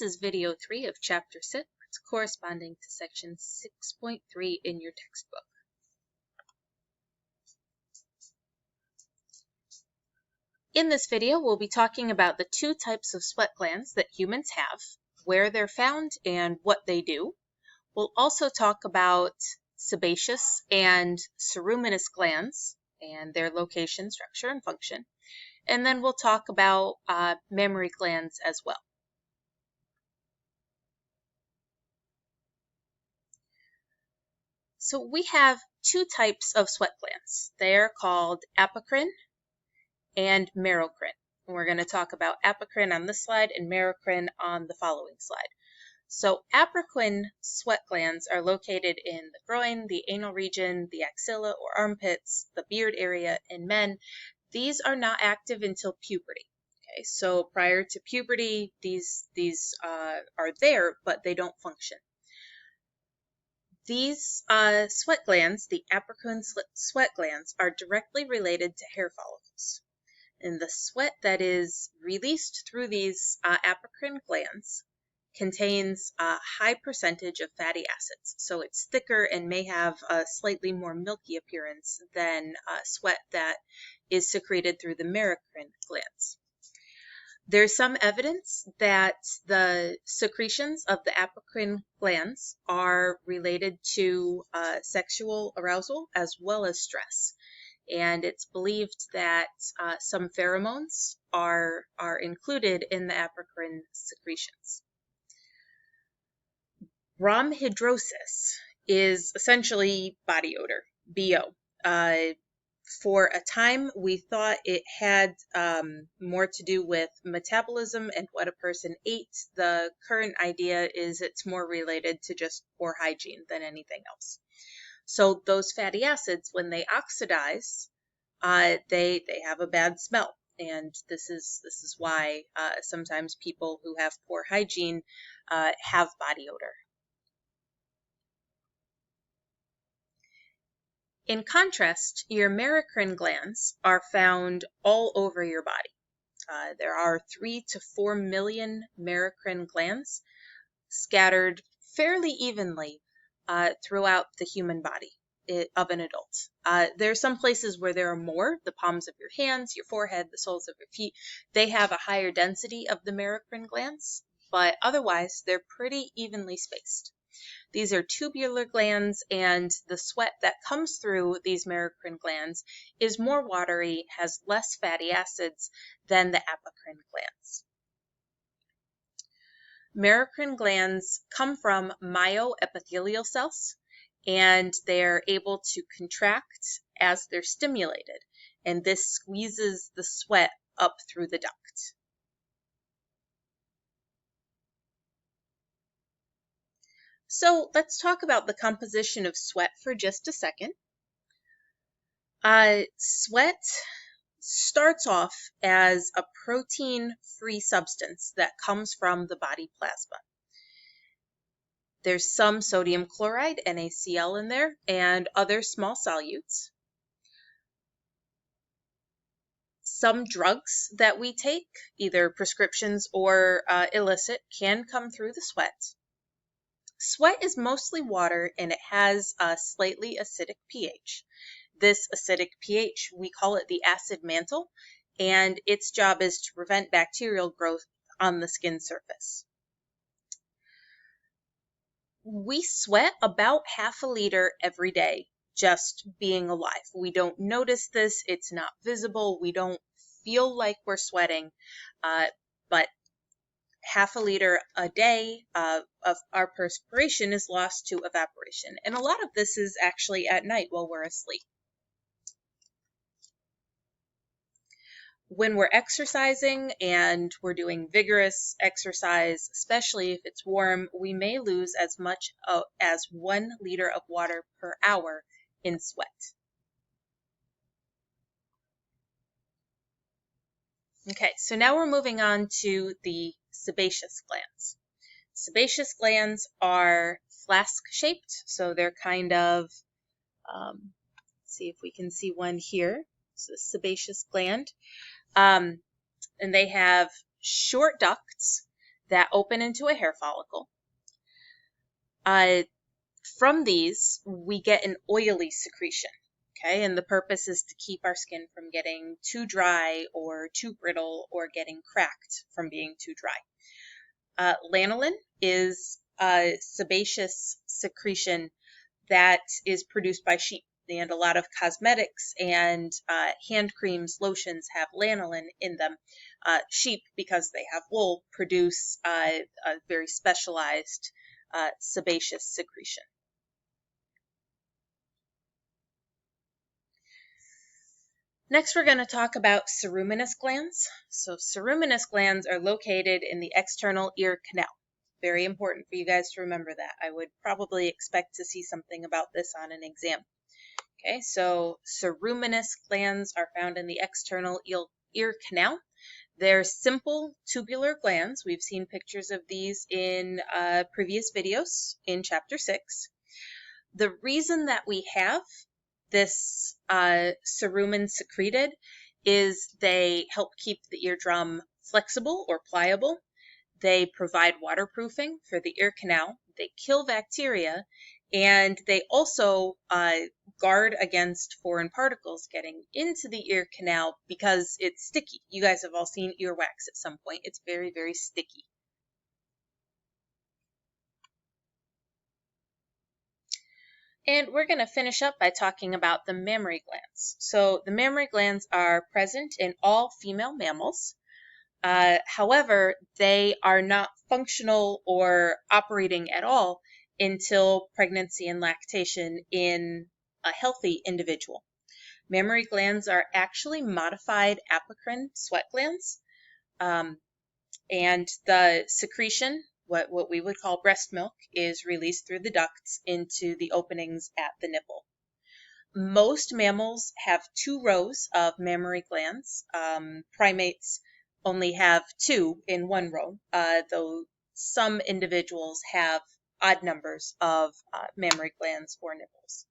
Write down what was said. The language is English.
This is video 3 of chapter 6, corresponding to section 6.3 in your textbook. In this video, we'll be talking about the two types of sweat glands that humans have, where they're found, and what they do. We'll also talk about sebaceous and ceruminous glands and their location, structure, and function. And then we'll talk about mammary glands as well. So we have two types of sweat glands. They're called apocrine and merocrine. We're going to talk about apocrine on this slide and merocrine on the following slide. So apocrine sweat glands are located in the groin, the anal region, the axilla or armpits, the beard area in men. These are not active until puberty. Okay, so prior to puberty, these are there, but they don't function. These sweat glands, the apocrine sweat glands, are directly related to hair follicles. And the sweat that is released through these apocrine glands contains a high percentage of fatty acids. So it's thicker and may have a slightly more milky appearance than sweat that is secreted through the merocrine glands. There's some evidence that the secretions of the apocrine glands are related to sexual arousal as well as stress. And it's believed that some pheromones are included in the apocrine secretions. Bromhidrosis is essentially body odor, BO. For a time, we thought it had more to do with metabolism and what a person ate. The current idea is it's more related to just poor hygiene than anything else. So those fatty acids, when they oxidize, they have a bad smell, and this is why sometimes people who have poor hygiene have body odor. In contrast, your merocrine glands are found all over your body. There are 3 to 4 million merocrine glands scattered fairly evenly throughout the human body of an adult. There are some places where there are more, the palms of your hands, your forehead, the soles of your feet. They have a higher density of the merocrine glands, but otherwise they're pretty evenly spaced. These are tubular glands, and the sweat that comes through these merocrine glands is more watery, has less fatty acids than the apocrine glands. Merocrine glands come from myoepithelial cells, and they're able to contract as they're stimulated, and this squeezes the sweat up through the duct. So let's talk about the composition of sweat for just a second. Sweat starts off as a protein-free substance that comes from the body plasma. There's some sodium chloride, NaCl, in there, and other small solutes. Some drugs that we take, either prescriptions or illicit, can come through the sweat. Sweat is mostly water, and it has a slightly acidic pH. This acidic pH, we call it the acid mantle, and its job is to prevent bacterial growth on the skin surface. We sweat about half a liter every day just being alive. We don't notice this, it's not visible, we don't feel like we're sweating, but half a liter a day of our perspiration is lost to evaporation. And a lot of this is actually at night while we're asleep. When we're exercising and we're doing vigorous exercise, especially if it's warm, we may lose as much as 1 liter of water per hour in sweat. Okay, so now we're moving on to the sebaceous glands. Sebaceous glands are flask-shaped, so they're kind of, let's see if we can see one here. So sebaceous gland. And they have short ducts that open into a hair follicle. From these, we get an oily secretion. Okay, and the purpose is to keep our skin from getting too dry or too brittle or getting cracked from being too dry. Lanolin is a sebaceous secretion that is produced by sheep. And a lot of cosmetics and hand creams, lotions have lanolin in them. Sheep, because they have wool, produce a very specialized sebaceous secretion. Next, we're going to talk about ceruminous glands. So ceruminous glands are located in the external ear canal. Very important for you guys to remember that. I would probably expect to see something about this on an exam. Okay, so ceruminous glands are found in the external ear canal. They're simple tubular glands. We've seen pictures of these in previous videos in Chapter 6. The reason that we have this cerumen secreted is they help keep the eardrum flexible or pliable. They provide waterproofing for the ear canal. They kill bacteria, and they also guard against foreign particles getting into the ear canal because it's sticky. You guys have all seen earwax at some point. It's very, very sticky. And we're going to finish up by talking about the mammary glands. So the mammary glands are present in all female mammals. However, they are not functional or operating at all until pregnancy and lactation in a healthy individual. Mammary glands are actually modified apocrine sweat glands, and the secretion, what we would call breast milk, is released through the ducts into the openings at the nipple. Most mammals have 2 rows of mammary glands. Primates only have 2 in 1 row, though some individuals have odd numbers of mammary glands or nipples.